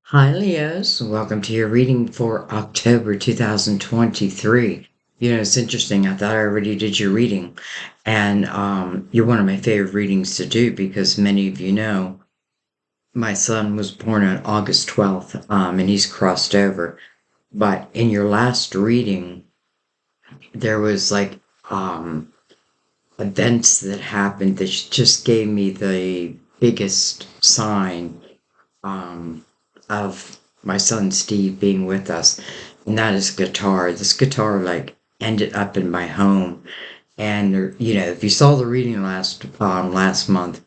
Hi, Leos. Welcome to your reading for October 2023. It's interesting. I thought I already did your reading, and you're one of my favorite readings to do because many of you know my son was born on August 12th, and he's crossed over. But in your last reading, there was like events that happened that just gave me the biggest sign um, of my son Steve being with us, and that is guitar. This guitar like ended up in my home, and if you saw the reading last month,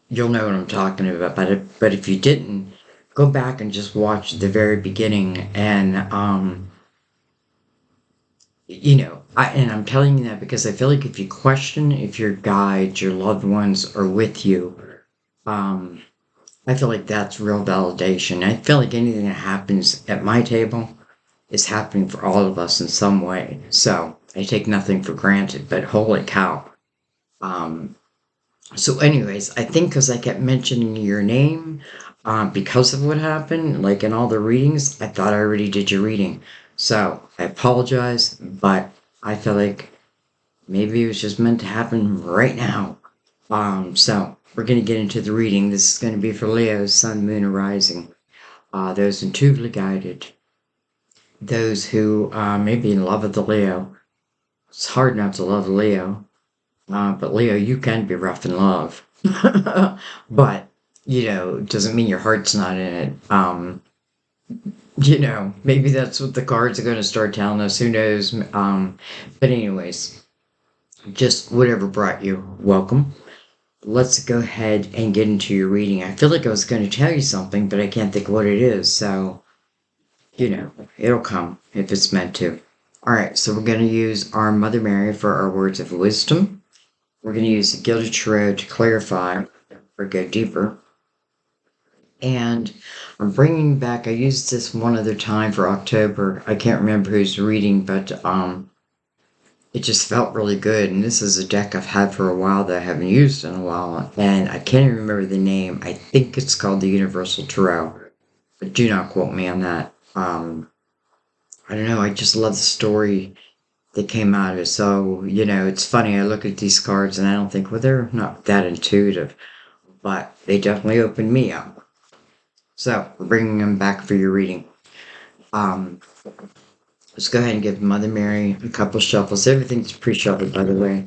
you'll know what I'm talking about. But if you didn't, go back and just watch the very beginning, and I'm telling you that because I feel like if you question if your guides, your loved ones are with you, um, I feel like that's real validation. I feel like anything that happens at my table is happening for all of us in some way. So I take nothing for granted, but holy cow. Um, so, anyways, I think because I kept mentioning your name, because of what happened, like in all the readings, I thought I already did your reading. So I apologize, but I feel like maybe it was just meant to happen right now. So we're going to get into the reading. This is going to be for Leo, Sun, Moon, and Rising. Those intuitively guided, those who may be in love with the Leo. It's hard not to love Leo, but Leo, you can be rough in love. But, doesn't mean your heart's not in it. Maybe that's what the cards are going to start telling us. Who knows? But, anyways, just whatever brought you, welcome. Let's go ahead and get into your reading. I feel like I was going to tell you something, but I can't think of what it is. So, it'll come if it's meant to. All right, so we're going to use our Mother Mary for our words of wisdom. We're going to use the Gilded Chariot to clarify or go deeper. And I'm bringing back, I used this one other time for October. I can't remember who's reading, but it just felt really good. And this is a deck I've had for a while that I haven't used in a while. And I can't even remember the name. I think it's called the Universal Tarot. But do not quote me on that. I don't know, I just love the story that came out of it. So, it's funny, I look at these cards and I don't think, well, they're not that intuitive, but they definitely opened me up. So, we're bringing them back for your reading. Um, let's go ahead and give Mother Mary a couple shuffles. Everything's pre-shuffled, by the way.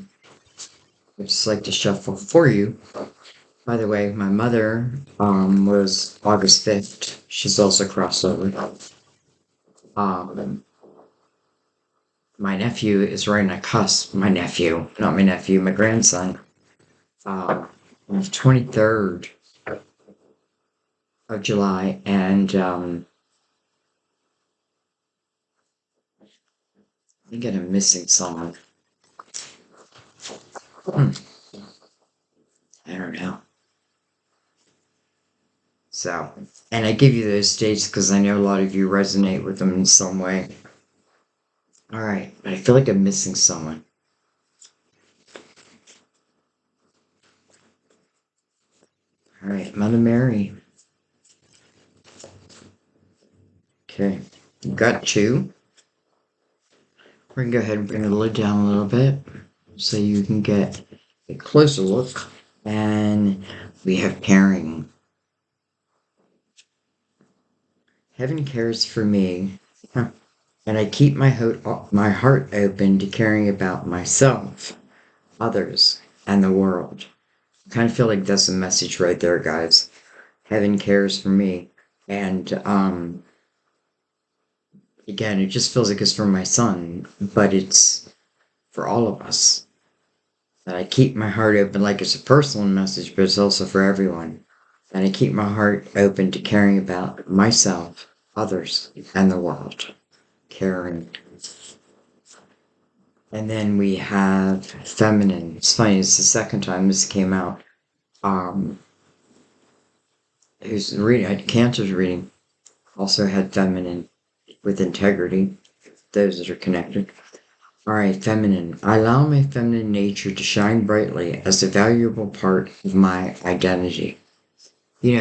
I just like to shuffle for you. By the way, my mother was August 5th. She's also crossover. Um, my nephew is right on a cusp. My nephew, not my nephew, my grandson. On the 23rd of July, and I think I'm missing someone. Hmm, I don't know. So, and I give you those dates because I know a lot of you resonate with them in some way. All right, but I feel like I'm missing someone. All right, Mother Mary. Okay, you got two. We're gonna go ahead and bring the lid down a little bit so you can get a closer look. And we have pairing. Heaven cares for me. Huh. And I keep my heart open to caring about myself, others, and the world. I kind of feel like that's a message right there, guys. Heaven cares for me. And again, it just feels like it's for my son, but it's for all of us. That I keep my heart open, like it's a personal message, but it's also for everyone. And I keep my heart open to caring about myself, others, and the world. Caring. And then we have feminine. It's funny, it's the second time this came out. Um, who's reading? I had Cancer's reading. Also had feminine with integrity. Those that are connected. All right, feminine. I allow my feminine nature to shine brightly as a valuable part of my identity.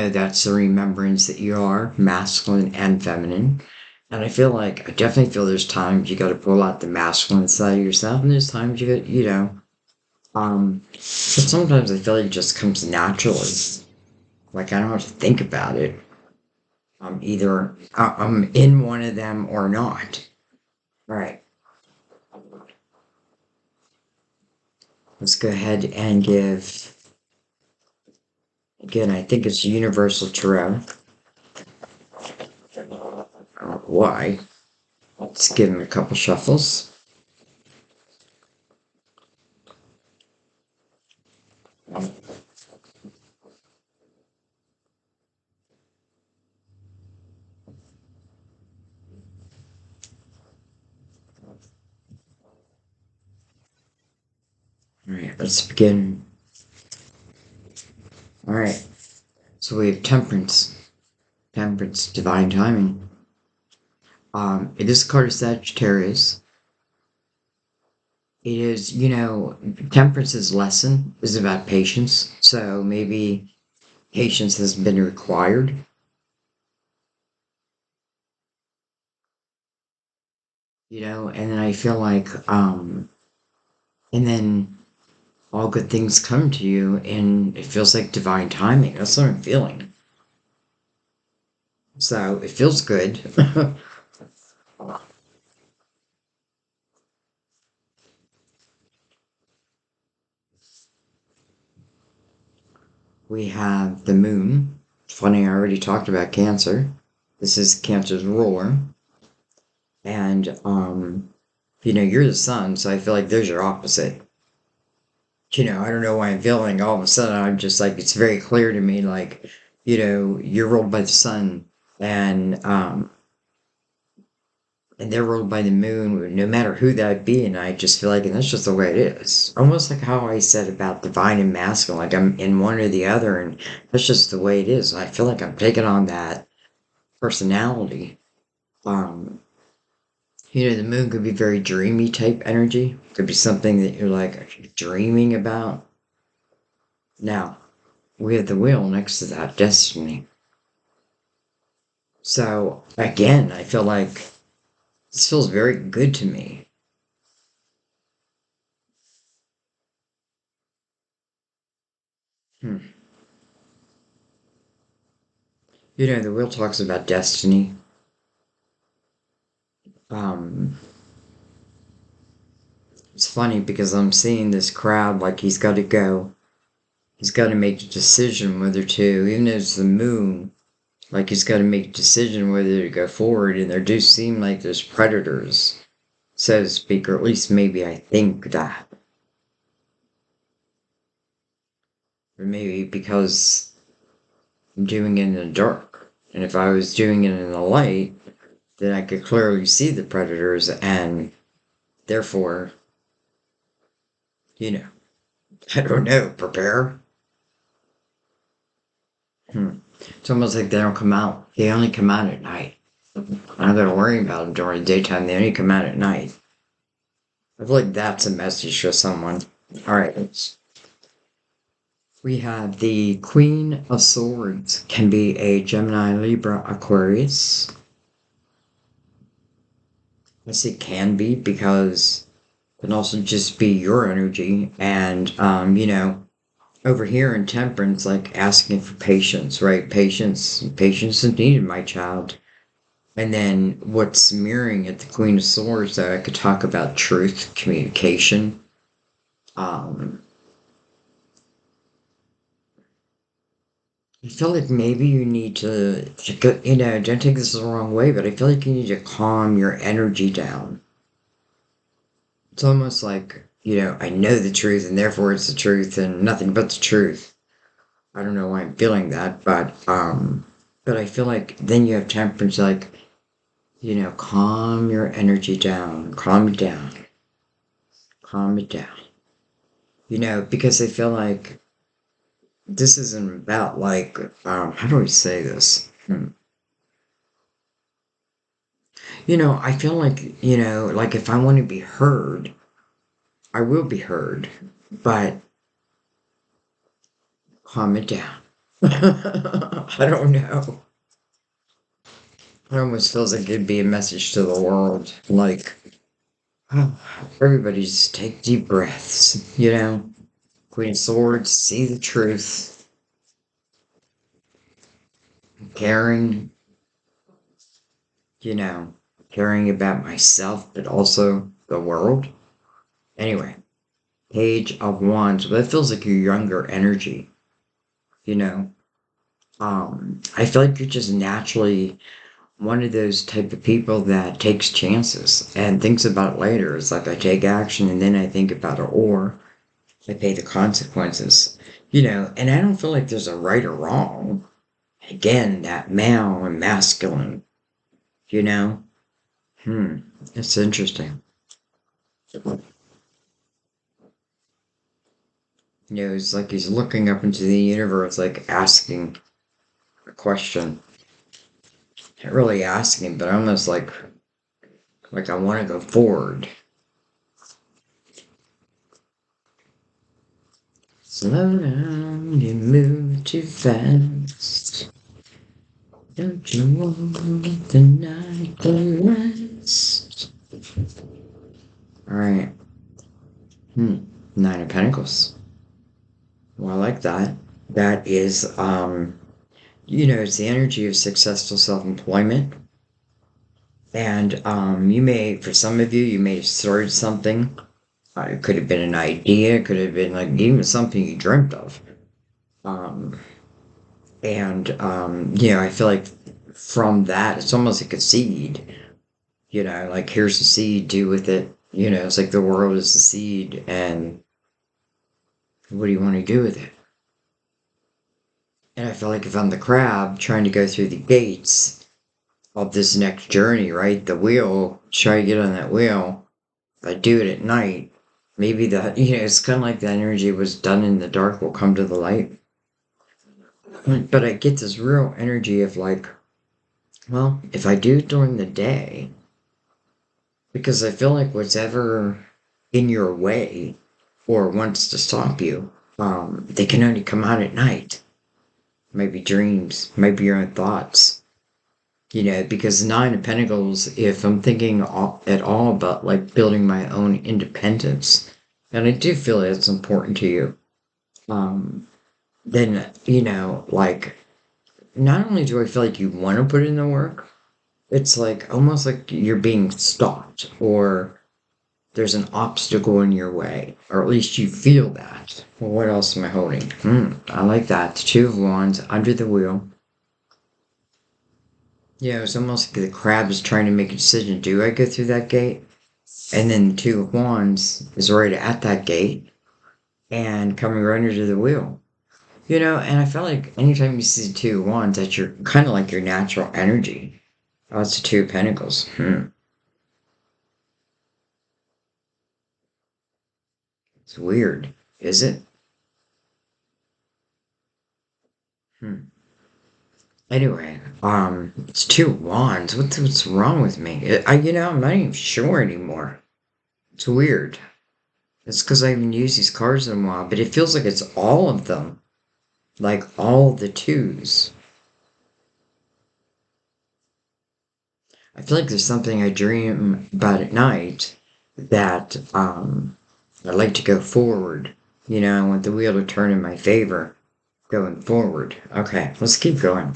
that's the remembrance that you are masculine and feminine. And I feel like I definitely feel there's times you got to pull out the masculine side of yourself, and there's times you got, but sometimes I feel like it just comes naturally. Like I don't have to think about it. Either I'm in one of them or not. All right, let's go ahead and give. Again, I think it's Universal Tarot. I don't know why. Let's give him a couple shuffles. All right, let's begin. All right, so we have Temperance. Temperance, divine timing. This card is Sagittarius. It is, Temperance's lesson is about patience. So maybe patience has been required, and then I feel like, and then all good things come to you, and it feels like divine timing. That's what I'm feeling. So it feels good. We have the moon. Funny, I already talked about Cancer. This is Cancer's ruler. And, you're the sun, so I feel like there's your opposite. I don't know why I'm feeling all of a sudden, I'm just like, it's very clear to me, like, you're ruled by the sun, and they're ruled by the moon, no matter who that be, and I just feel like, and that's just the way it is. Almost like how I said about divine and masculine, like I'm in one or the other, and that's just the way it is. And I feel like I'm taking on that personality. Um, the moon could be very dreamy type energy. Could be something that you're like dreaming about. Now, we have the wheel next to that, destiny. So again, I feel like this feels very good to me. Hmm. The wheel talks about destiny. Um, it's funny because I'm seeing this crowd like he's got to go. He's got to make a decision whether to, even though it's the moon, like he's got to make a decision whether to go forward. And there do seem like there's predators, so to speak, or at least maybe I think that. Or maybe because I'm doing it in the dark. And if I was doing it in the light, then I could clearly see the predators and therefore, you know, I don't know, prepare. Hmm. It's almost like they don't come out. They only come out at night. I'm not gonna worry about them during the daytime. They only come out at night. I feel like that's a message for someone. All right. We have the Queen of Swords. Can be a Gemini, Libra, Aquarius. I say can be because it can also just be your energy. And, over here in Temperance, like asking for patience, right? Patience is needed, my child. And then what's mirroring at the Queen of Swords, that I could talk about truth, communication. Um, I feel like maybe you need to go, don't take this the wrong way, but I feel like you need to calm your energy down. It's almost like, I know the truth and therefore it's the truth and nothing but the truth. I don't know why I'm feeling that, but I feel like then you have temperance, like, calm your energy down, calm it down, calm it down. Because I feel like this isn't about like, how do I say this? I feel like, like if I want to be heard, I will be heard, but calm it down. I don't know. It almost feels like it'd be a message to the world. Like, everybody just take deep breaths, you know? Queen of Swords, see the truth, caring, you know, caring about myself, but also the world. Anyway, Page of Wands, but that feels like your younger energy, you know? I feel like you're just naturally one of those type of people that takes chances and thinks about it later. It's like I take action and then I think about it, or I pay the consequences, you know, and I don't feel like there's a right or wrong. Again, that male and masculine, you know? Hmm, it's interesting. You know, it's like he's looking up into the universe, like asking a question. Not really asking, but almost like I want to go forward. Slow down, you move too fast. Don't you want the night to last? Alright. Nine of Pentacles. Well, I like that. That is, you know, it's the energy of successful self-employment. And you may, for some of you, you may have started something. It could have been an idea. It could have been like even something you dreamt of. Um, and you know, I feel like from that, it's almost like a seed. You know, like here's the seed, do with it. You know, it's like the world is the seed, and what do you want to do with it? And I feel like if I'm the crab trying to go through the gates of this next journey, right? The wheel, try to get on that wheel. If I do it at night, maybe that, you know, it's kind of like that energy was done in the dark will come to the light. But I get this real energy of like, well, if I do it during the day, because I feel like whatever in your way or wants to stop you, they can only come out at night. Maybe dreams, maybe your own thoughts. You know, because Nine of Pentacles, if I'm thinking at all about like building my own independence, and I do feel it's important to you, um, then, you know, like, not only do I feel like you want to put in the work, it's like almost like you're being stopped or there's an obstacle in your way, or at least you feel that. Well, what else am I holding? I like that. The Two of Wands under the wheel. Yeah, it's almost like the crab is trying to make a decision. Do I go through that gate? And then the Two of Wands is right at that gate and coming right under the wheel. You know, and I feel like anytime you see the Two of Wands, that's your kind of like your natural energy. Oh, it's the Two of Pentacles. It's weird, is it? Hmm. Anyway, it's Two of Wands. What's wrong with me? You know, I'm not even sure anymore. It's weird. It's because I haven't used these cards in a while, but it feels like it's all of them. Like all the twos. I feel like there's something I dream about at night that I like to go forward. You know, I want the wheel to turn in my favor going forward. Okay, let's keep going.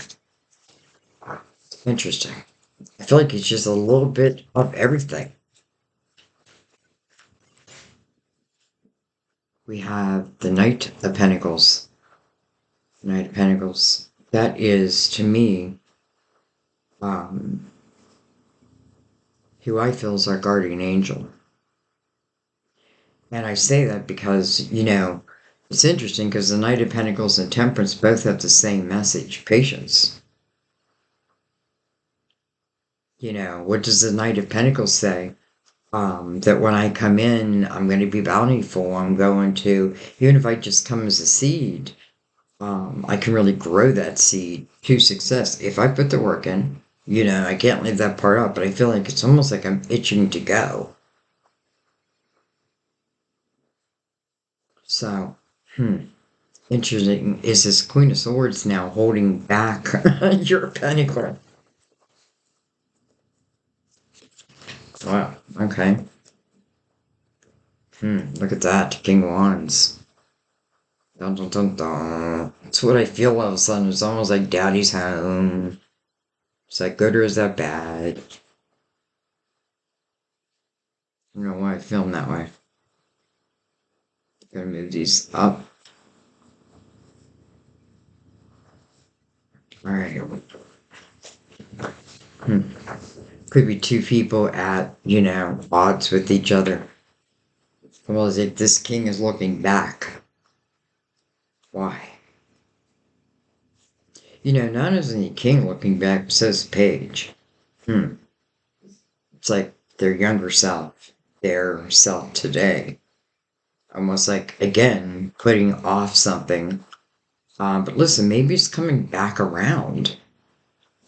Interesting. I feel like it's just a little bit of everything. We have the Knight of Pentacles. Knight of Pentacles. That is, to me, um, who I feel is our guardian angel. And I say that because, you know, it's interesting because the Knight of Pentacles and Temperance both have the same message, patience. You know, what does the Knight of Pentacles say? That when I come in, I'm going to be bountiful. I'm going to, even if I just come as a seed, I can really grow that seed to success if I put the work in. You know, I can't leave that part out, but I feel like it's almost like I'm itching to go. So, hmm. Interesting. Is this Queen of Swords now holding back your pentacle? Wow. Okay. Look at that. King of Wands. Dun, dun, dun, dun. That's what I feel all of a sudden. It's almost like Daddy's home. Is that good or is that bad? I don't know why I film that way. Gotta move these up. Alright. Hmm. Could be two people at, odds with each other. Well, as if this king is looking back. Why? Not as any king looking back, says Page. Hmm. It's like their younger self, their self today. Almost like, again, putting off something. But listen, maybe it's coming back around.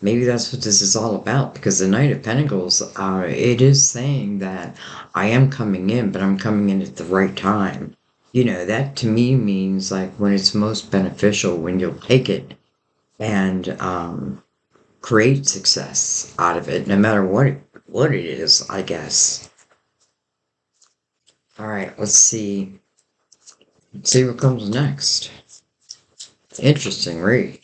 Maybe that's what this is all about, because the Knight of Pentacles, it is saying that I am coming in, but I'm coming in at the right time. That to me means like when it's most beneficial, when you'll take it and create success out of it, no matter what it is, I guess. All right, let's see. Let's see what comes next. Interesting read.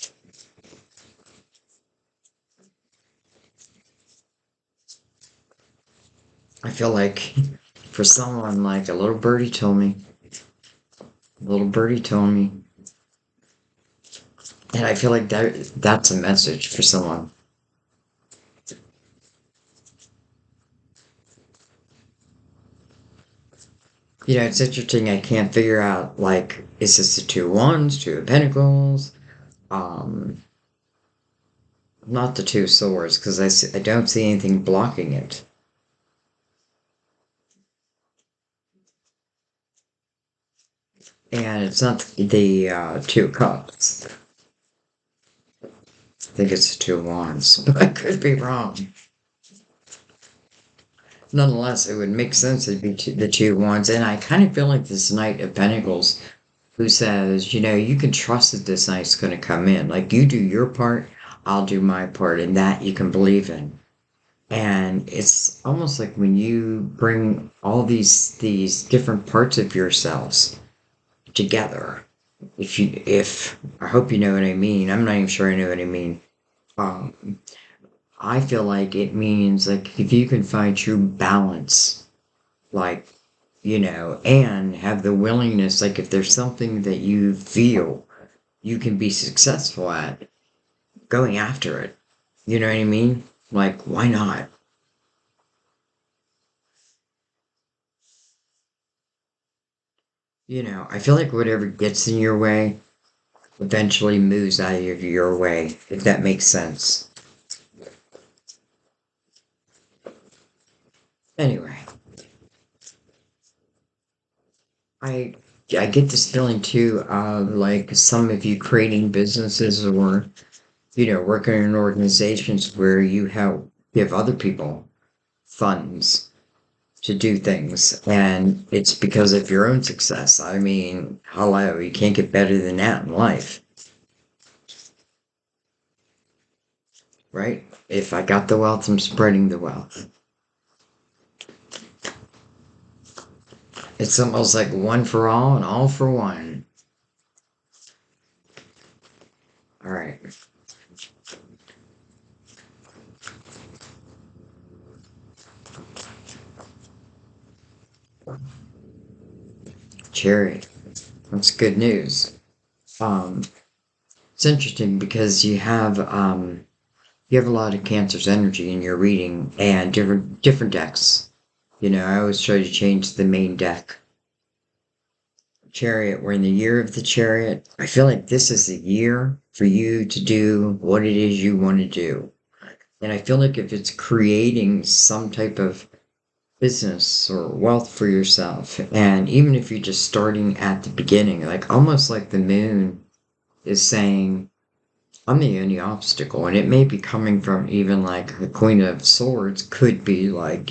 I feel like for someone like a little birdie told me, and I feel like that's a message for someone. It's interesting. I can't figure out like is this the two wands, two of pentacles, um, not the two swords because I don't see anything blocking it, and it's not the two cups. I think it's the two wands, but I could be wrong. Nonetheless, it would make sense to be the two wands, and I kind of feel like this Knight of Pentacles who says, you can trust that this night's going to come in. Like, you do your part, I'll do my part, and that you can believe in. And it's almost like when you bring all these different parts of yourselves together. If I hope you know what I mean. I'm not even sure I know what I mean. Um, I feel like it means like if you can find true balance, like and have the willingness, like if there's something that you feel you can be successful at, going after it. You know what I mean? Like, why not? I feel like whatever gets in your way eventually moves out of your way, if that makes sense. Anyway, I I get this feeling too of like some of you creating businesses or working in organizations where you help give other people funds to do things, and it's because of your own success. I mean, hello, you can't get better than that in life, right? If I got the wealth, I'm spreading the wealth. It's almost like one for all and all for one. All right. Chariot. That's good news. Um, it's interesting because you have a lot of Cancer's energy in your reading and different decks. I always try to change the main deck. Chariot, we're in the year of the Chariot. I feel like this is the year for you to do what it is you want to do. And I feel like if it's creating some type of business or wealth for yourself, and even if you're just starting at the beginning, like almost like the moon is saying, I'm the only obstacle, and it may be coming from even like the Queen of Swords could be like,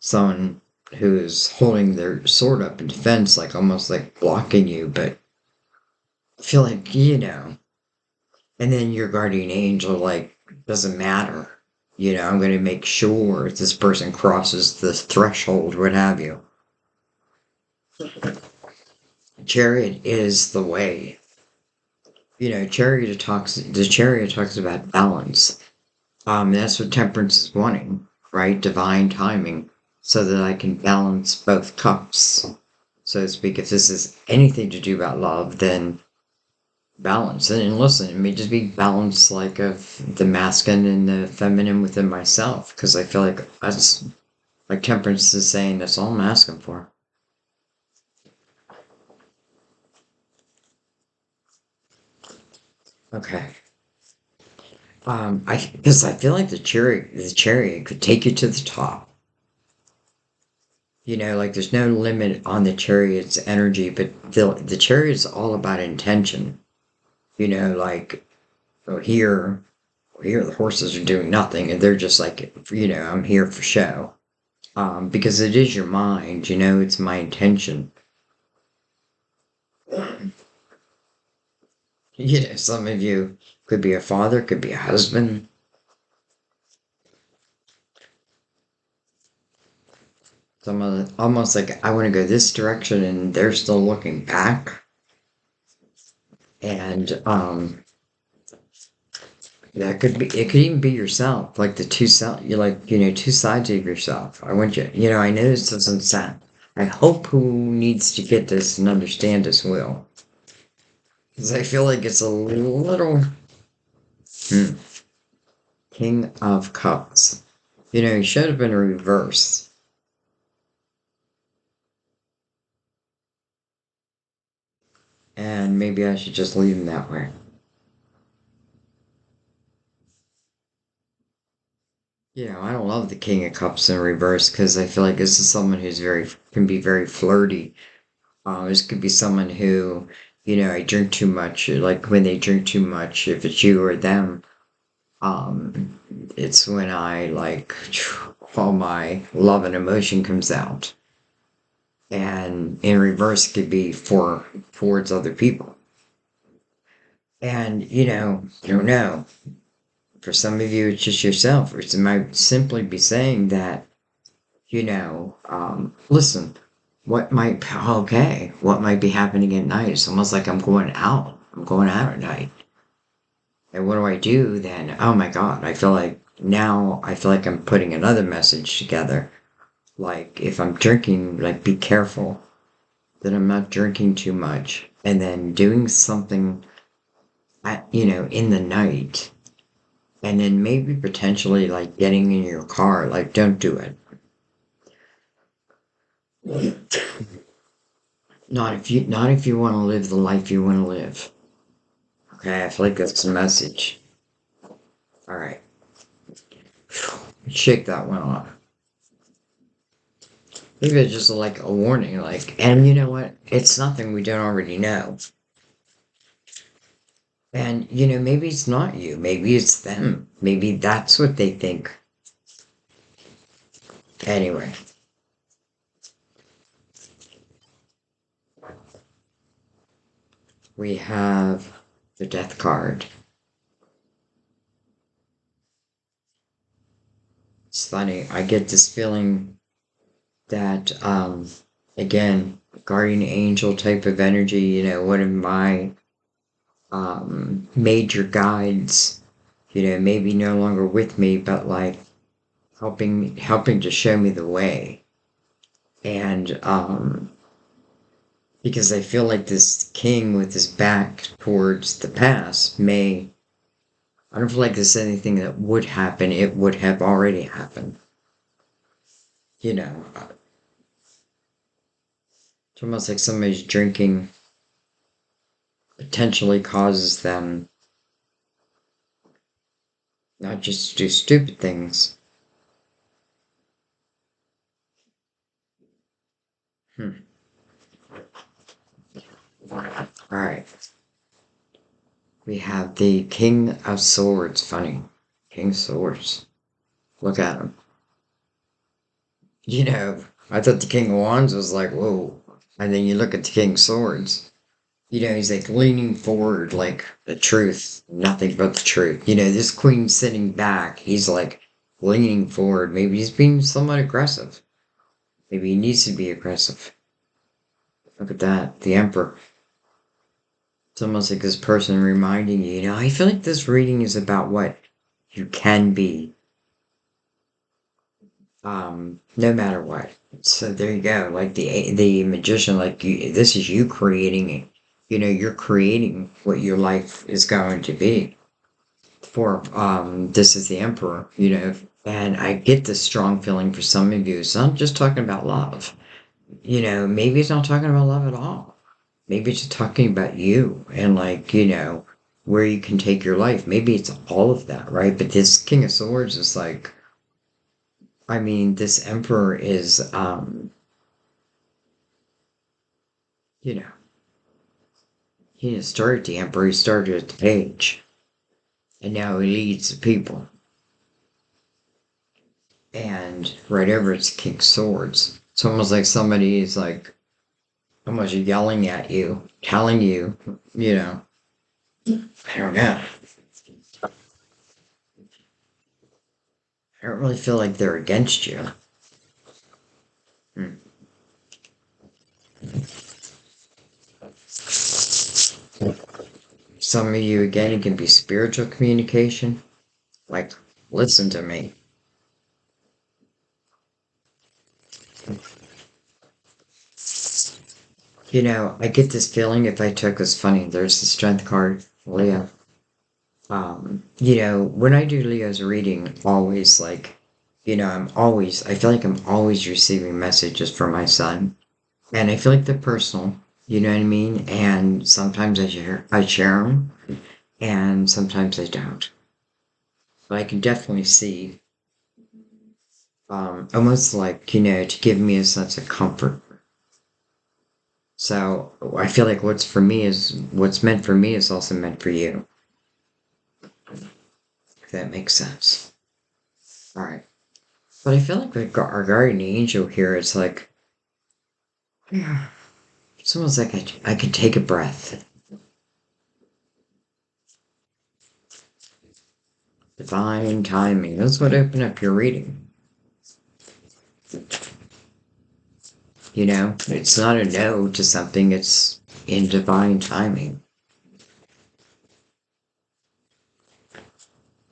someone who's holding their sword up in defense, like almost like blocking you, but I feel like, and then your guardian angel, like, doesn't matter. I'm going to make sure if this person crosses the threshold, what have you. Chariot is the way. The chariot talks about balance. That's what temperance is wanting, right? Divine timing, so that I can balance both cups, so to speak. If this is anything to do about love, then balance. And listen, it may just be balance, like, of the masculine and the feminine within myself, because I feel like that's, like, temperance is saying that's all I'm asking for. Okay. Because I feel like the chariot could take you to the top. Like, there's no limit on the chariot's energy, but the chariot's all about intention. Like, oh, here the horses are doing nothing, and they're just like, I'm here for show. Because it is your mind, it's my intention. Some of you could be a father, could be a husband. Some of almost like I want to go this direction, and they're still looking back. And that could be, it could even be yourself, like the two self, you like, two sides of yourself. I want you, I know this doesn't sound, I hope who needs to get this and understand this will. Because I feel like it's a little, hmm, King of Cups. He should have been reversed. And maybe I should just leave him that way. I don't love the King of Cups in reverse because I feel like this is someone who's can be very flirty. This could be someone who, I drink too much. Like, when they drink too much, if it's you or them, um, it's when I, like, all my love and emotion comes out. And in reverse could be towards other people. And, I don't know. For some of you, it's just yourself. Or it might simply be saying that, listen, what might be happening at night? It's almost like I'm going out. I'm going out at night. And what do I do then? Oh my God, I feel like I'm putting another message together. Like, if I'm drinking, like, be careful that I'm not drinking too much. And then doing something in the night. And then maybe potentially, like, getting in your car. Like, don't do it. Not if you want to live the life you want to live. Okay, I feel like that's the message. All right, shake that one off. Maybe it's just like a warning, like, and you know what? It's nothing we don't already know. And maybe it's not you. Maybe it's them. Maybe that's what they think. Anyway, we have the death card. It's funny. I get this feeling that, again, guardian angel type of energy. One of my major guides, maybe no longer with me, but, like, helping to show me the way. And because I feel like this king with his back towards the past I don't feel like there's anything that would happen, it would have already happened. It's almost like somebody's drinking potentially causes them not just to do stupid things. Hmm. Alright. We have the King of Swords. Funny. King of Swords. Look at him. I thought the King of Wands was like, whoa. And then you look at the King of Swords. He's like leaning forward, like the truth, nothing but the truth. This queen sitting back, he's like leaning forward. Maybe he's being somewhat aggressive. Maybe he needs to be aggressive. Look at that, the emperor. It's almost like this person reminding you, I feel like this reading is about what you can be, no matter what. So there you go. Like the magician, like this is you creating it. You're creating what your life is going to be. For this is the emperor. And I get this strong feeling for some of you. It's not just talking about love. Maybe it's not talking about love at all. Maybe it's just talking about you and like, where you can take your life. Maybe it's all of that, right? But this King of Swords is like, I mean, this emperor is, you know, he didn't start at the emperor, he started at the page. And now he leads the people. And right over it's King of Swords. It's almost like somebody is like almost yelling at you, telling you, I don't know. I don't really feel like they're against you. Hmm. Some of you, again, it can be spiritual communication. Like, listen to me. I get this feeling if I took this funny, there's the strength card, Leo. When I do Leo's reading, always like, I feel like I'm always receiving messages from my son. And I feel like they're personal, you know what I mean? And sometimes I share them, and sometimes I don't. But I can definitely see, almost like, to give me a sense of comfort. So I feel like what's meant for me is also meant for you, if that makes sense. All right. But I feel like our guardian angel here is like, yeah, it's almost like I could take a breath. Divine timing. That's what opened up your reading. It's not a no to something, it's in divine timing.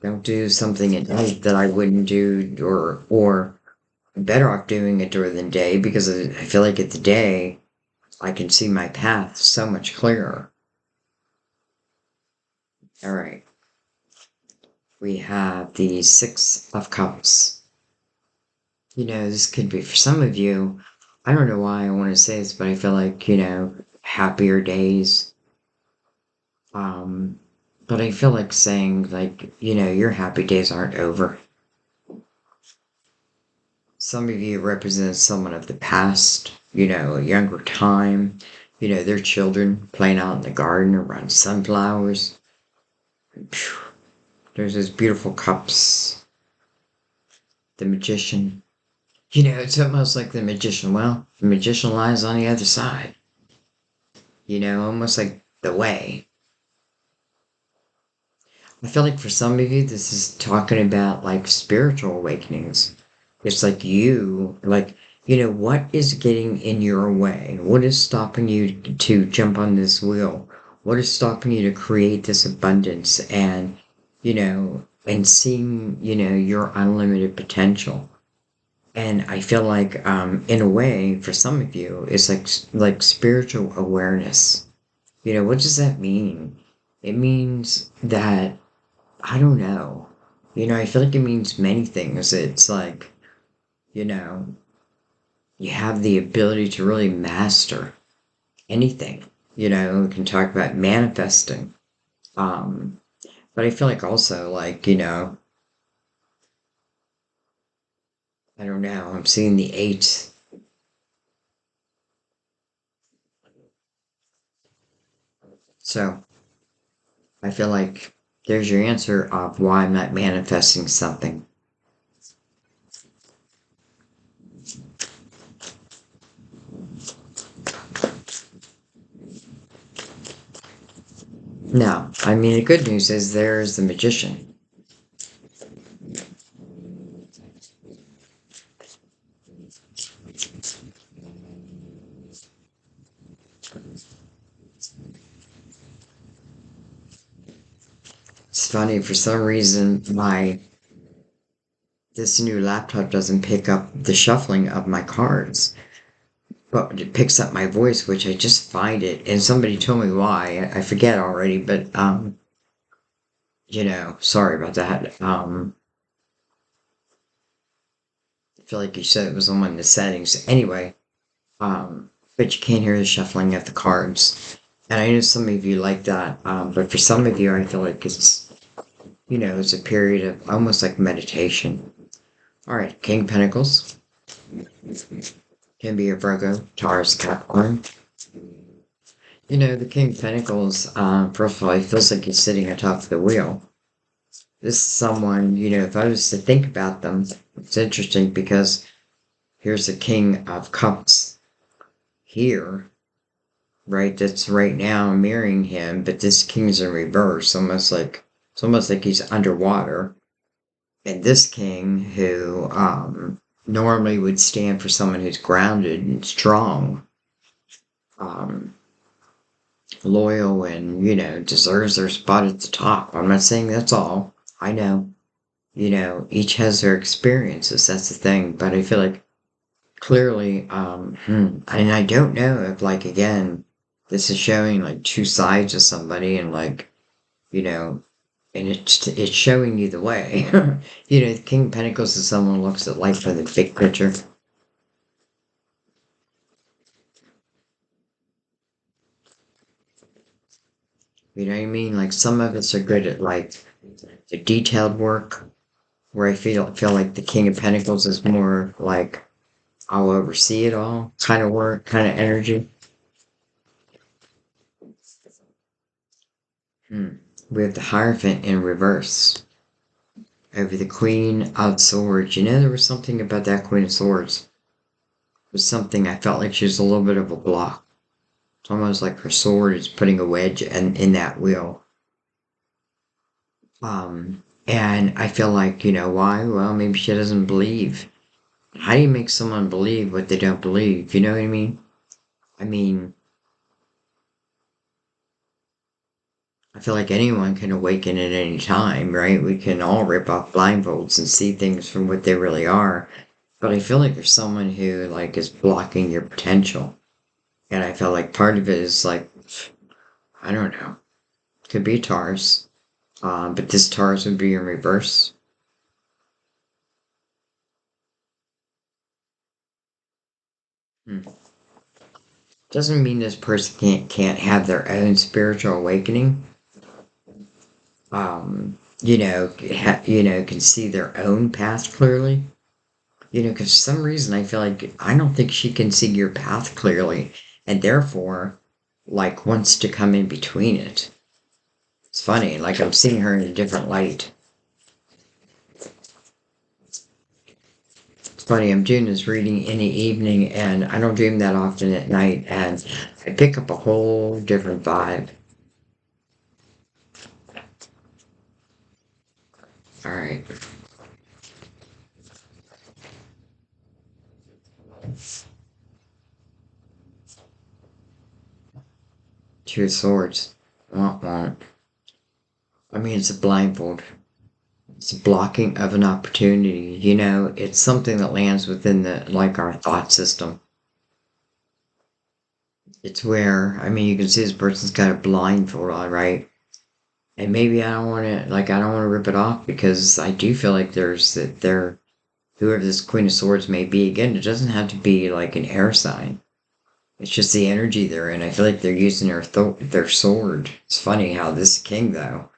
Don't do something at night that I wouldn't do, or I'm better off doing it during the day because I feel like at the day I can see my path so much clearer. All right. We have the Six of Cups. This could be for some of you. I don't know why I want to say this, but I feel like, happier days. Um, but I feel like saying, like, your happy days aren't over. Some of you represent someone of the past, a younger time, their children playing out in the garden around sunflowers. There's those beautiful cups. The magician. It's almost like the magician. Well, the magician lies on the other side. Almost like the way. I feel like for some of you, this is talking about like spiritual awakenings. It's like what is getting in your way? What is stopping you to jump on this wheel? What is stopping you to create this abundance and seeing, your unlimited potential? And I feel like, in a way, for some of you, it's like spiritual awareness. What does that mean? It means that I don't know. I feel like it means many things. It's like, you know, you have the ability to really master anything. We can talk about manifesting. Um, but I feel like also like, I don't know, I'm seeing the eight. So I feel like there's your answer of why I'm not manifesting something. Now, I mean, the good news is there's the magician. It's funny, for some reason, this new laptop doesn't pick up the shuffling of my cards, but it picks up my voice, which I just find it. And somebody told me why. I forget already, but sorry about that. I feel like you said it was on one of the settings. Anyway, but you can't hear the shuffling of the cards. And I know some of you like that, but for some of you, I feel like it's a period of almost like meditation. All right, King of Pentacles can be a Virgo, Taurus, Capricorn. The King of Pentacles, first of all, he feels like he's sitting atop the wheel. This is someone, if I was to think about them, it's interesting because here's the King of Cups here, right? That's right now mirroring him, but this King's in reverse, it's almost like he's underwater. And this King, who normally would stand for someone who's grounded and strong, um, loyal, and deserves their spot at the top. I'm not saying that's all. I know, each has their experiences. That's the thing. But I feel like clearly, and I don't know if, like, again, this is showing like two sides of somebody, and like, you know, and it's showing you the way. The King of Pentacles is someone who looks at life from the big picture. You know what I mean? Like some of us are good at like the detailed work, where I feel like the King of Pentacles is more like I'll oversee it all kind of work, kind of energy. Hmm. We have the Hierophant in reverse over the Queen of Swords. There was something about that Queen of Swords. It was something I felt like she was a little bit of a block. It's almost like her sword is putting a wedge in that wheel. And I feel like, why? Well, maybe she doesn't believe. How do you make someone believe what they don't believe? You know what I mean? I mean, I feel like anyone can awaken at any time, right? We can all rip off blindfolds and see things from what they really are. But I feel like there's someone who like is blocking your potential. And I feel like part of it is like, I don't know. Could be Taurus. But this Taurus would be in reverse. Hmm. Doesn't mean this person can't have their own spiritual awakening. Can see their own path clearly. Because for some reason I feel like I don't think she can see your path clearly, and therefore, like, wants to come in between it. It's funny, like I'm seeing her in a different light. It's funny, I'm doing this reading in the evening, and I don't dream that often at night, and I pick up a whole different vibe. All right. Two of Swords. Womp womp. I mean, it's a blindfold. It's a blocking of an opportunity. It's something that lands within like our thought system. It's where, I mean, you can see this person's got a blindfold on, right? And maybe I don't want to rip it off, because I do feel like whoever this Queen of Swords may be, again, it doesn't have to be like an air sign. It's just the energy they're in. I feel like they're using their sword. It's funny how this king, though.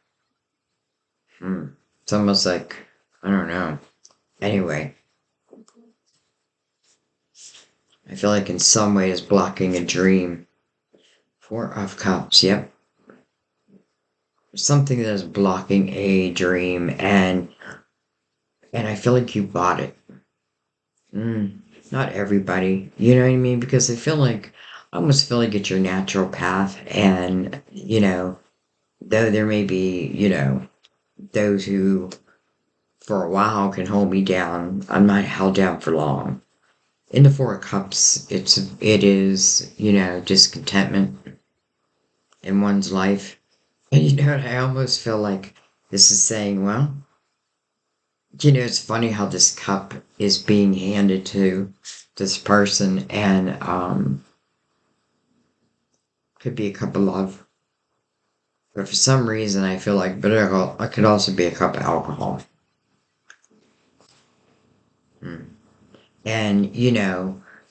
It's almost like, I don't know. Anyway, I feel like in some way it's blocking a dream. Four of Cups, yep. Something that is blocking a dream, and I feel like you bought it. Not everybody, you know what I mean? Because I almost feel like it's your natural path, and Though there may be, those who for a while can hold me down, I'm not held down for long. In the Four of Cups, it is, discontentment in one's life. And I almost feel like this is saying, well, it's funny how this cup is being handed to this person, and could be a cup of love. But for some reason, I feel like bitter it could also be a cup of alcohol. Hmm. And,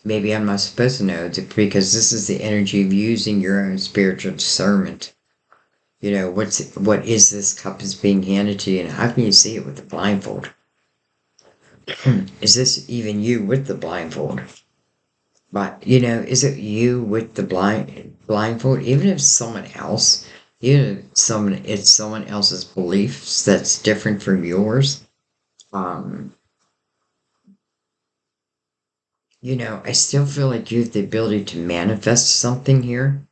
maybe I'm not supposed to know because this is the energy of using your own spiritual discernment. What is this cup is being handed to you, and how can you see it with the blindfold? Is this even you with the blindfold? But, is it you with the blindfold? Even if someone else, it's someone else's beliefs that's different from yours. Um, I still feel like you have the ability to manifest something here.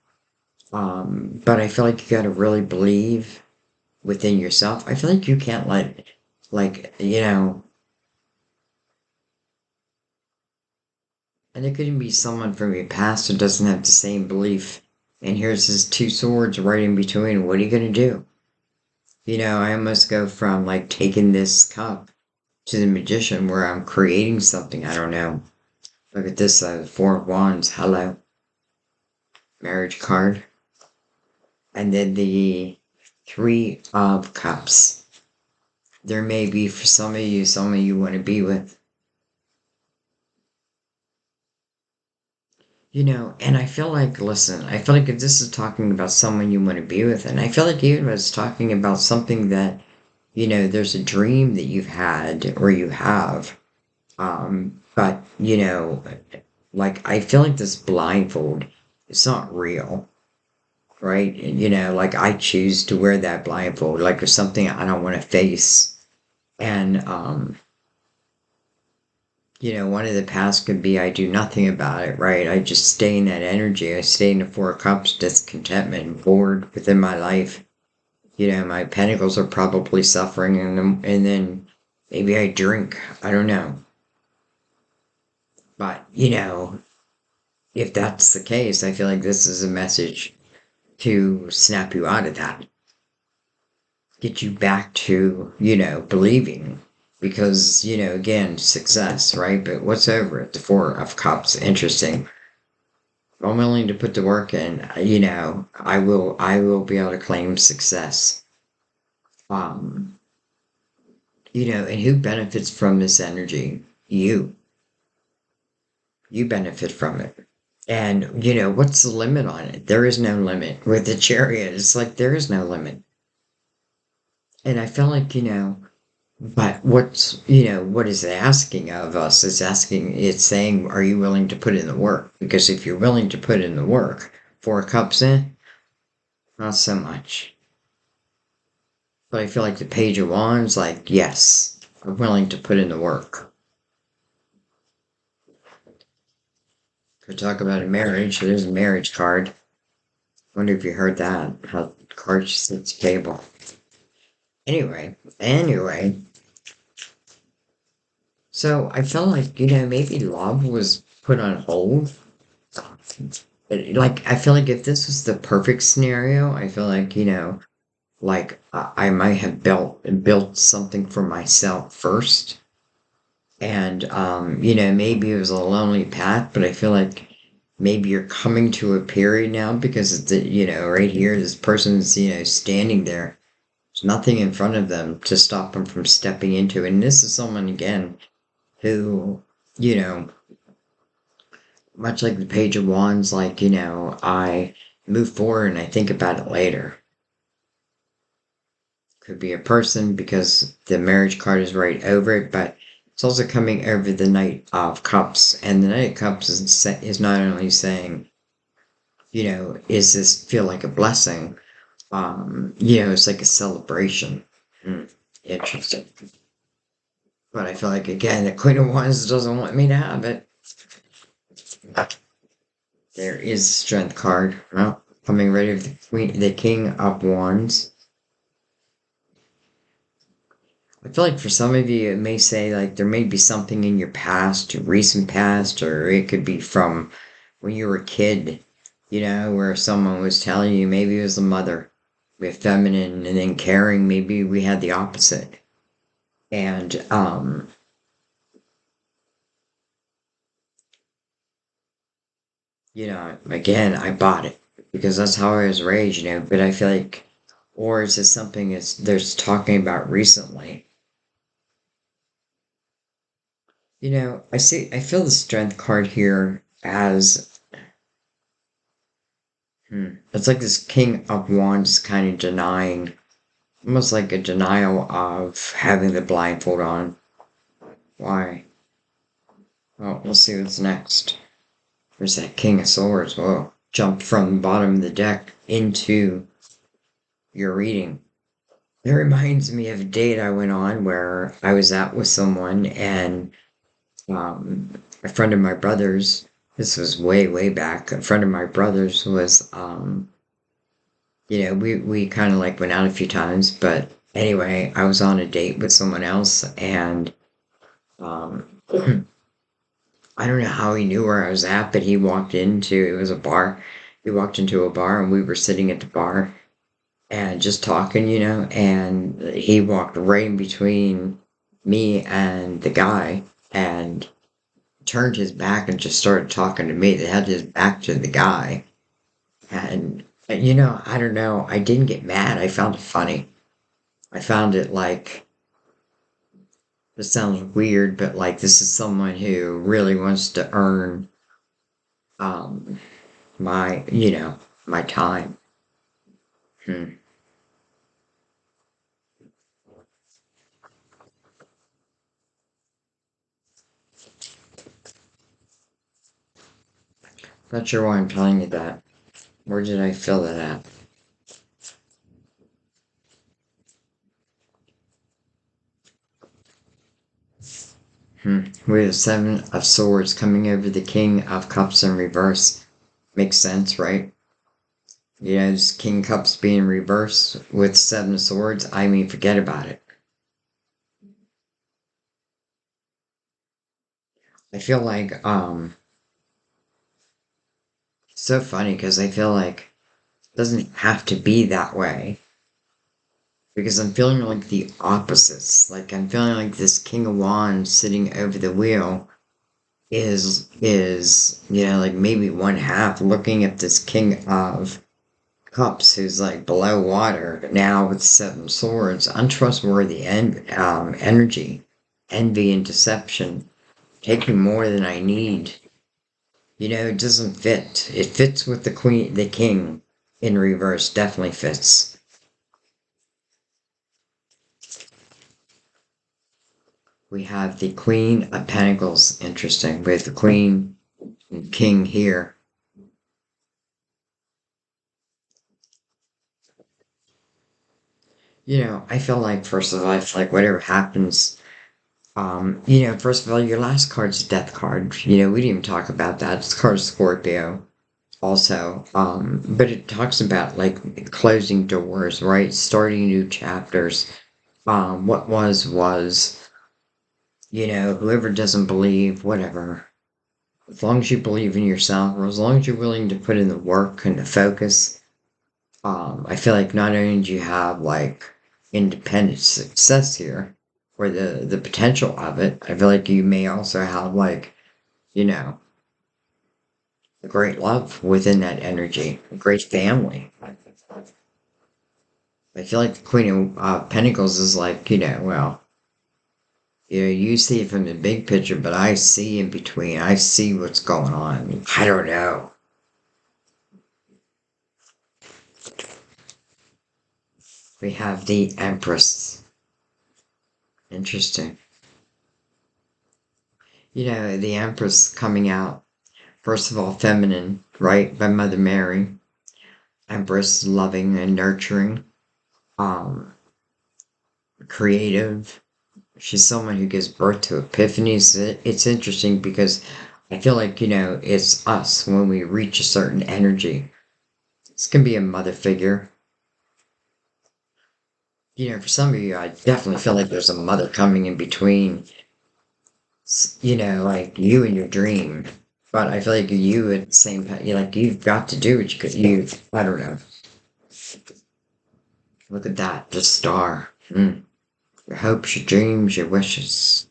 But I feel like you gotta really believe within yourself. I feel like you can't let, like, and it could be someone from your past who doesn't have the same belief. And here's his two swords right in between. What are you gonna do? I almost go from like taking this cup to the magician where I'm creating something. I don't know. Look at this, Four of Wands. Hello. Marriage card. And then the Three of Cups. There may be for some of you, someone you want to be with. And I feel like, listen, I feel like if this is talking about someone you want to be with, and I feel like even if it's talking about something that, there's a dream that you've had or you have. But, like, I feel like this blindfold, it's not real, right? Like, I choose to wear that blindfold, like, there's something I don't want to face. And, one of the paths could be I do nothing about it, right? I just stay in that energy. I stay in the Four of Cups, discontentment and bored within my life. My pentacles are probably suffering, and then maybe I drink. I don't know. But, if that's the case, I feel like this is a message to snap you out of that. Get you back to, believing. Because, again, success, right? But what's over it? The Four of Cups, interesting. I'm willing to put the work in, I will be able to claim success. Um, and who benefits from this energy? You. You benefit from it. And, what's the limit on it? There is no limit. With the Chariot, it's like there is no limit. And I feel like, but what is it asking of us? It's saying, are you willing to put in the work? Because if you're willing to put in the work, Four Cups in, not so much. But I feel like the Page of Wands, like, yes, I'm willing to put in the work. Could talk about a marriage. There's a marriage card. Wonder if you heard that. How cards sits table. Anyway. So I felt like, maybe love was put on hold. Like, I feel like if this was the perfect scenario, I feel like, like I might have built something for myself first. And, maybe it was a lonely path, but I feel like maybe you're coming to a period now because it's right here, this person's, standing there. There's nothing in front of them to stop them from stepping into. And this is someone, again, who, you know, much like the Page of Wands, like, I move forward and I think about it later. Could be a person because the marriage card is right over it, but it's also coming over the Knight of Cups. And the Knight of Cups is not only saying, is this feel like a blessing? It's like a celebration. Interesting. But I feel like, again, the Queen of Wands doesn't want me to have it. There is Strength card. Well, coming rid of the King of Wands. I feel like for some of you, it may say like there may be something in your past, your recent past, or it could be from when you were a kid, where someone was telling you, maybe it was a mother, with feminine and then caring, maybe we had the opposite. And, again, I bought it because that's how I was raised, but I feel like, or is it something there's talking about recently? I feel the strength card here as, it's like this King of Wands kind of denying, almost like a denial of having the blindfold on. Why? Well, we'll see what's next. There's that King of Swords. Whoa. Jumped from the bottom of the deck into your reading. It reminds me of a date I went on where I was out with someone and a friend of my brother's, this was way, way back, a friend of my brother's was, we kind of like went out a few times, but anyway, I was on a date with someone else and, I don't know how he knew where I was at, but it was a bar. He walked into a bar and we were sitting at the bar and just talking, and he walked right in between me and the guy and turned his back and just started talking to me. They had his back to the guy. And, I don't know. I didn't get mad. I found it funny. I found it like, this sounds weird, but like this is someone who really wants to earn um my time. Hmm. Not sure why I'm telling you that. Where did I feel that at? We have Seven of Swords coming over the King of Cups in reverse. Makes sense, right? This King Cups being reversed with Seven of Swords. I mean, forget about it. I feel like so funny because I feel like it doesn't have to be that way. Because I'm feeling like the opposites. Like I'm feeling like this King of Wands sitting over the wheel is like maybe one half looking at this King of Cups who's like below water now with Seven Swords, untrustworthy energy, envy and deception, taking more than I need. It doesn't fit. It fits with the king in reverse, definitely fits. We have the Queen of Pentacles, interesting, with the Queen and King here. I feel like, first of all, I feel like whatever happens, first of all, your last card's a death card. We didn't even talk about that. It's card Scorpio also. But it talks about like closing doors, right? Starting new chapters. What was, whoever doesn't believe, whatever. As long as you believe in yourself, or as long as you're willing to put in the work and the focus, I feel like not only do you have like independent success here, or the potential of it, I feel like you may also have like, you know, a great love within that energy, a great family. I feel like the Queen of Pentacles is like, well, you see it from the big picture, but I see in between. I see what's going on. I don't know. We have the Empress. Interesting. The Empress coming out. First of all, feminine, right? By Mother Mary. Empress, loving and nurturing. Um, Creative. She's someone who gives birth to epiphanies. It's interesting because I feel like, it's us when we reach a certain energy. This can be a mother figure. For some of you, I definitely feel like there's a mother coming in between, like you and your dream. But I feel like you at the same time, you've got to do what I don't know. Look at that, the star. Your hopes, your dreams, your wishes.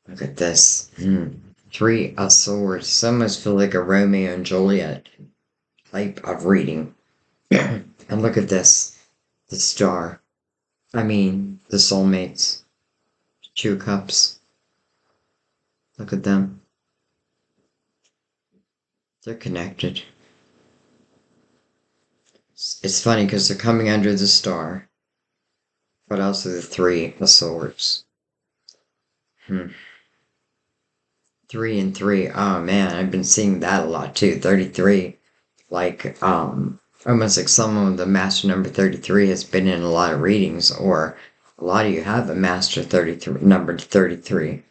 Look at this. Three of swords. This almost feel like a Romeo and Juliet type of reading. And look at this. The star. I mean, the soulmates. Two cups. Look at them. They're connected. It's funny because they're coming under the star, but also the three of swords. 3 and 3. Oh man, I've been seeing that a lot too. 33. Like, almost like someone with the master number 33 has been in a lot of readings, or a lot of you have a master 33, number 33.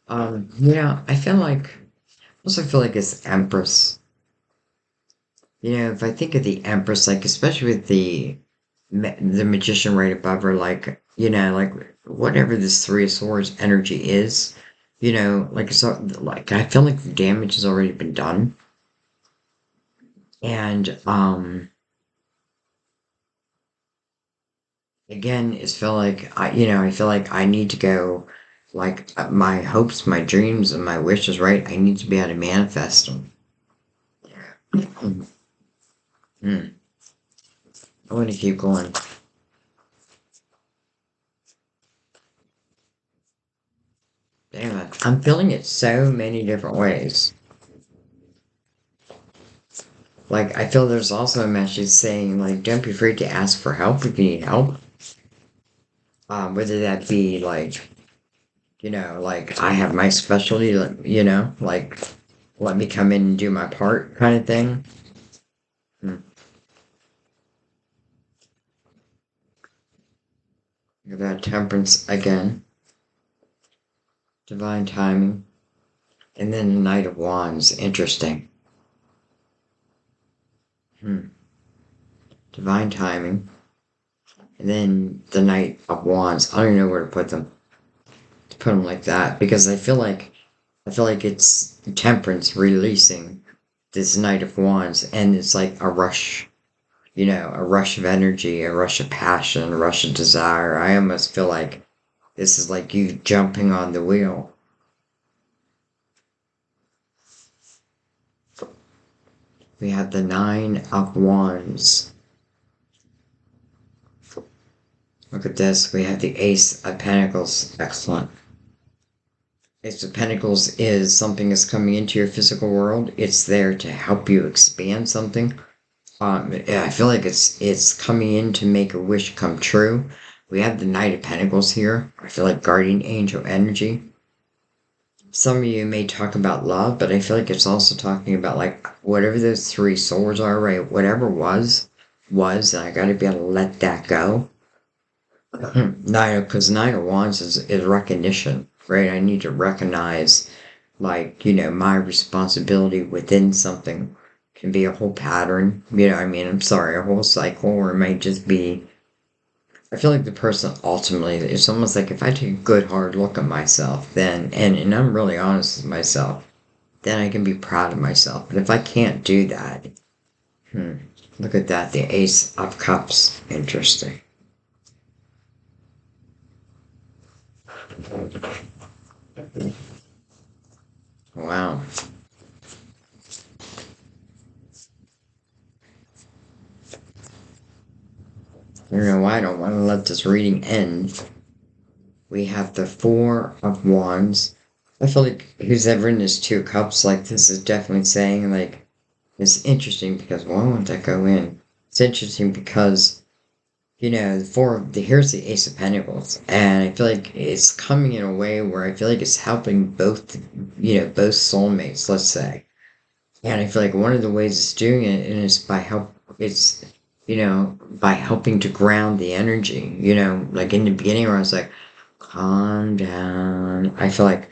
I feel like it's Empress. If I think of the Empress, like, especially with the magician right above her, like, like whatever this Three of Swords energy is, like I feel like the damage has already been done. And again, I feel like I need to go, like my hopes, my dreams, and my wishes, right? I need to be able to manifest them. Hmm. I want to keep going. Damn it. I'm feeling it so many different ways. Like, I feel there's also a message saying, like, don't be afraid to ask for help if you need help. Whether that be, like, like, I have my specialty, like, let me come in and do my part kind of thing. Hmm. Look at that temperance again. Divine timing. And then the Knight of Wands. Interesting. Divine timing. And then the Knight of Wands. I don't even know where to put them. To put them like that. Because I feel like it's temperance releasing this Knight of Wands. And it's like a rush. A rush of energy, a rush of passion, a rush of desire. I almost feel like this is like you jumping on the wheel. We have the Nine of Wands. Look at this. We have the Ace of Pentacles. Excellent. Ace of Pentacles is something that's coming into your physical world. It's there to help you expand something. I feel like it's coming in to make a wish come true. We have the Knight of Pentacles here. I feel like guardian angel energy. Some of you may talk about love, but I feel like it's also talking about like whatever those three swords are, right? Whatever was, and I gotta be able to let that go. Because Nine of Wands is recognition, right? I need to recognize, like, my responsibility within something can be a whole pattern. I'm sorry, a whole cycle, or it might just be. I feel like the person ultimately, it's almost like if I take a good hard look at myself, then, and I'm really honest with myself, then I can be proud of myself. But if I can't do that, look at that, the Ace of Cups. Interesting. Wow. I don't know why I don't want to let this reading end. We have the Four of Wands. I feel like who's ever in this Two Cups, like, this is definitely saying, like, it's interesting because, why won't that go in? It's interesting because, here's the Ace of Pentacles, and I feel like it's coming in a way where I feel like it's helping both, both soulmates, let's say. And I feel like one of the ways it's doing it is by help. It's by helping to ground the energy. Like in the beginning, where I was like, "Calm down." I feel like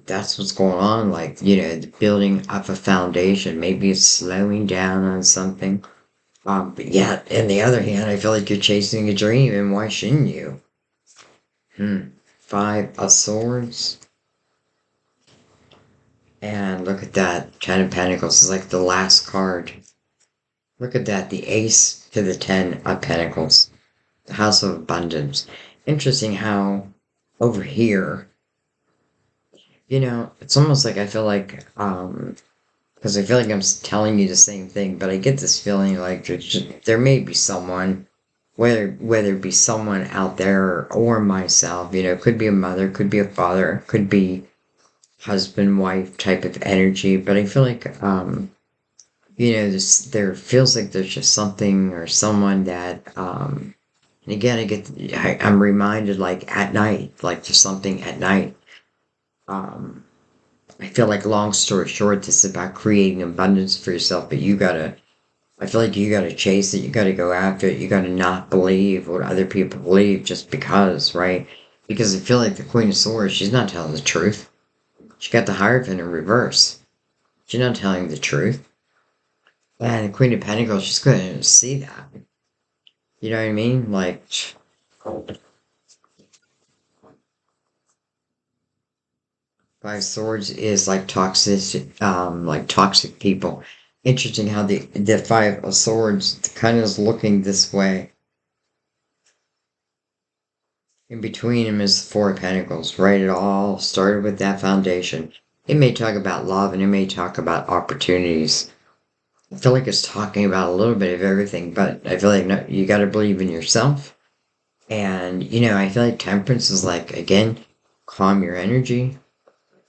that's what's going on. Like the building up a foundation. Maybe it's slowing down on something. But yet, on the other hand, I feel like you're chasing a dream, and why shouldn't you? Five of Swords. And look at that. Ten of Pentacles is like the last card. Look at that. The Ace to the Ten of Pentacles. The House of Abundance. Interesting how over here, it's almost like I feel like, because I feel like I'm telling you the same thing, but I get this feeling like there may be someone, whether it be someone out there or myself, could be a mother, could be a father, could be husband, wife type of energy, but I feel like, there feels like there's just something or someone that, and again, I'm reminded like at night, like there's something at night. Um, I feel like long story short, this is about creating abundance for yourself, but I feel like you gotta chase it, you gotta go after it, you gotta not believe what other people believe just because, right? Because I feel like the Queen of Swords, she's not telling the truth. She got the Hierophant in reverse. She's not telling the truth. And the Queen of Pentacles, she's gonna see that. You know what I mean? Like, Five Swords is like toxic people. Interesting how the Five of Swords kind of is looking this way. In between them is the Four of Pentacles, right? It all started with that foundation. It may talk about love and it may talk about opportunities. I feel like it's talking about a little bit of everything, but I feel like no, you got to believe in yourself. And, I feel like temperance is like, again, calm your energy,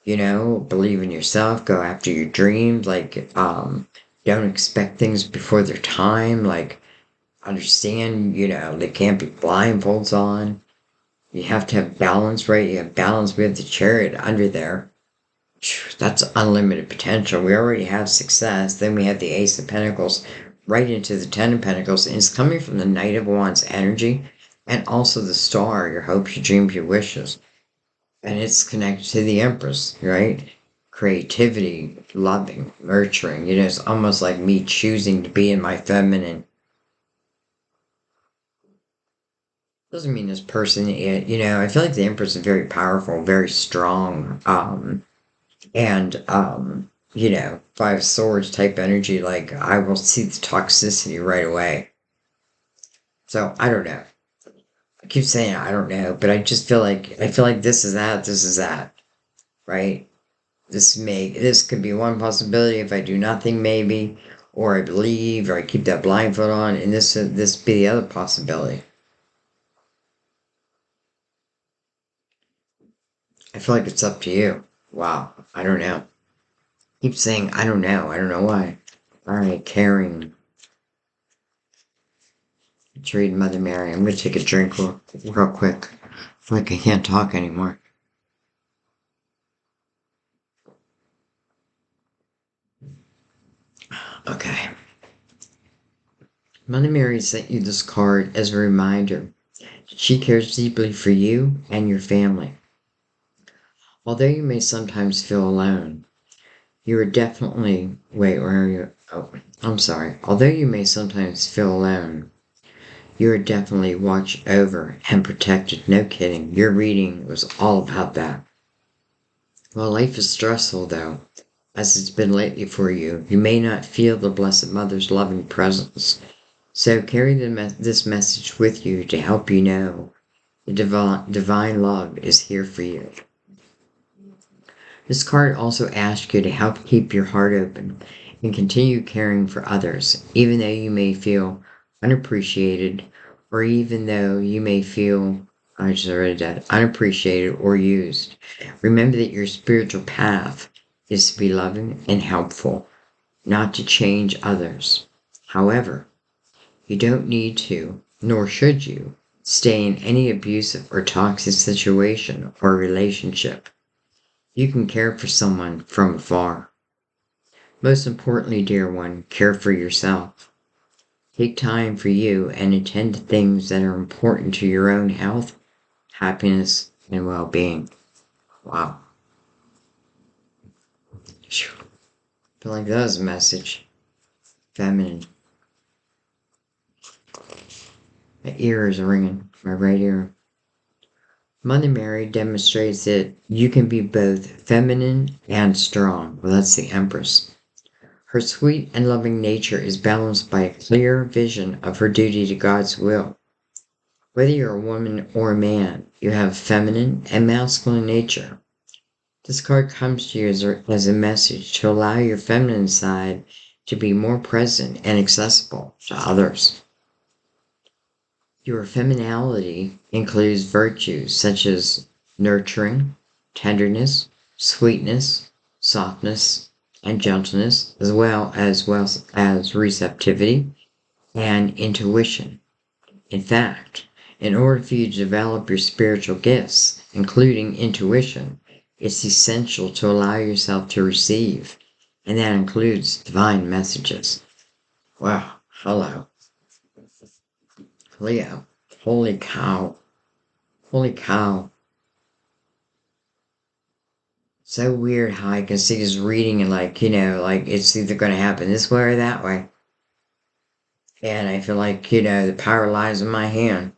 believe in yourself, go after your dreams, like, don't expect things before their time, like, understand, they can't be blindfolds on. You have to have balance, right? You have balance. We have the Chariot under there. That's unlimited potential. We already have success. Then we have the Ace of Pentacles right into the Ten of Pentacles. And it's coming from the Knight of Wands energy and also the Star, your hopes, your dreams, your wishes. And it's connected to the Empress, right? Creativity, loving, nurturing. It's almost like me choosing to be in my feminine. Doesn't mean this person, I feel like the Empress is very powerful, very strong. And Five Swords type energy, like I will see the toxicity right away. So I don't know. I keep saying I don't know, but I feel like this is that, right? This could be one possibility if I do nothing, maybe, or I believe, or I keep that blindfold on, and this be the other possibility. I feel like it's up to you. Wow, I don't know. Keep saying I don't know. I don't know why. All right, caring. Let's read Mother Mary. I'm gonna take a drink real quick. I feel like I can't talk anymore. Okay. Mother Mary sent you this card as a reminder. She cares deeply for you and your family. Although you may sometimes feel alone, you are definitely. Wait, where are you? Oh, I'm sorry. Although you may sometimes feel alone, you are definitely watched over and protected. No kidding. Your reading was all about that. While life is stressful, though, as it's been lately for you, you may not feel the Blessed Mother's loving presence. So carry this message with you to help you know the divine love is here for you. This card also asks you to help keep your heart open and continue caring for others, even though you may feel unappreciated, or even though you may feel, I just read that, unappreciated or used. Remember that your spiritual path is to be loving and helpful, not to change others. However, you don't need to, nor should you, stay in any abusive or toxic situation or relationship. You can care for someone from afar. Most importantly, dear one, care for yourself. Take time for you and attend to things that are important to your own health, happiness, and well-being. Wow. I feel like that was a message. Feminine. My ear is ringing. My right ear. Mother Mary demonstrates that you can be both feminine and strong. Well, that's the Empress. Her sweet and loving nature is balanced by a clear vision of her duty to God's will. Whether you're a woman or a man, you have feminine and masculine nature. This card comes to you as a message to allow your feminine side to be more present and accessible to others. Your femininity includes virtues such as nurturing, tenderness, sweetness, softness, and gentleness, as well as receptivity and intuition. In fact, in order for you to develop your spiritual gifts, including intuition, it's essential to allow yourself to receive, and that includes divine messages. Wow, hello. Leo. Holy cow. Holy cow. So weird how I can see this reading and like it's either going to happen this way or that way. And I feel like, the power lies in my hand.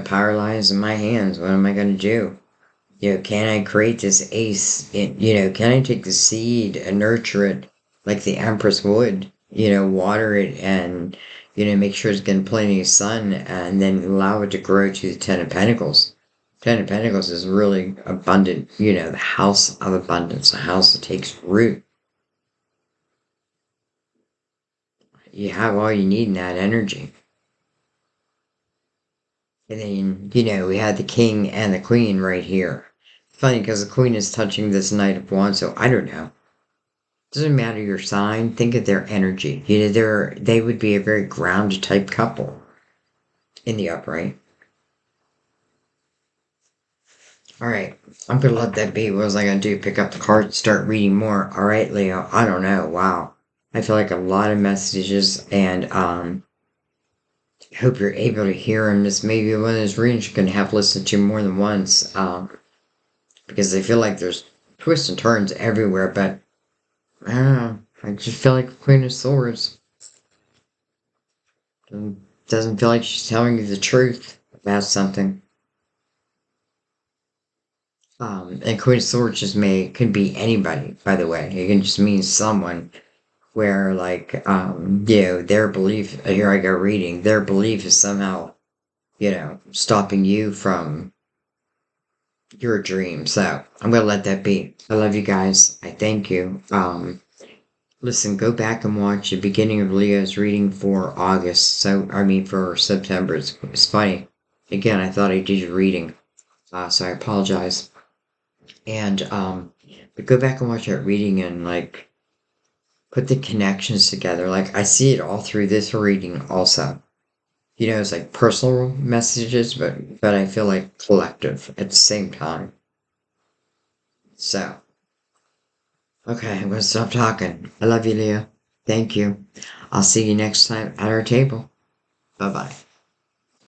Power lies in my hands. What am I going to do? Can I create this ace? Can I take the seed and nurture it like the Empress would? Water it and, make sure it's getting plenty of sun and then allow it to grow to the Ten of Pentacles. Ten of Pentacles is really abundant, the house of abundance, the house that takes root. You have all you need in that energy. And then, we had the king and the queen right here. It's funny because the queen is touching this knight of wands, so I don't know. Doesn't matter your sign, think of their energy. They would be a very grounded type couple in the upright. Alright, I'm gonna let that be. What was I gonna do? Pick up the card and start reading more. Alright, Leo, I don't know. Wow. I feel like a lot of messages and hope you're able to hear them. This may be one of those readings you're gonna have to listen to more than once. Because I feel like there's twists and turns everywhere, but I don't know. I just feel like the Queen of Swords. Doesn't feel like she's telling you the truth about something. And Queen of Swords could be anybody, by the way. It can just mean someone where, their belief, here I go reading, their belief is somehow, stopping you from your dream. So I'm going to let that be. I love you guys. I thank you. Listen, go back and watch the beginning of Leo's reading for August. For September. It's funny. Again, I thought I did your reading. So I apologize. And, but go back and watch that reading and, put the connections together. I see it all through this reading also. It's like personal messages, but I feel like collective at the same time. So, okay, I'm going to stop talking. I love you, Leah. Thank you. I'll see you next time at our table. Bye-bye.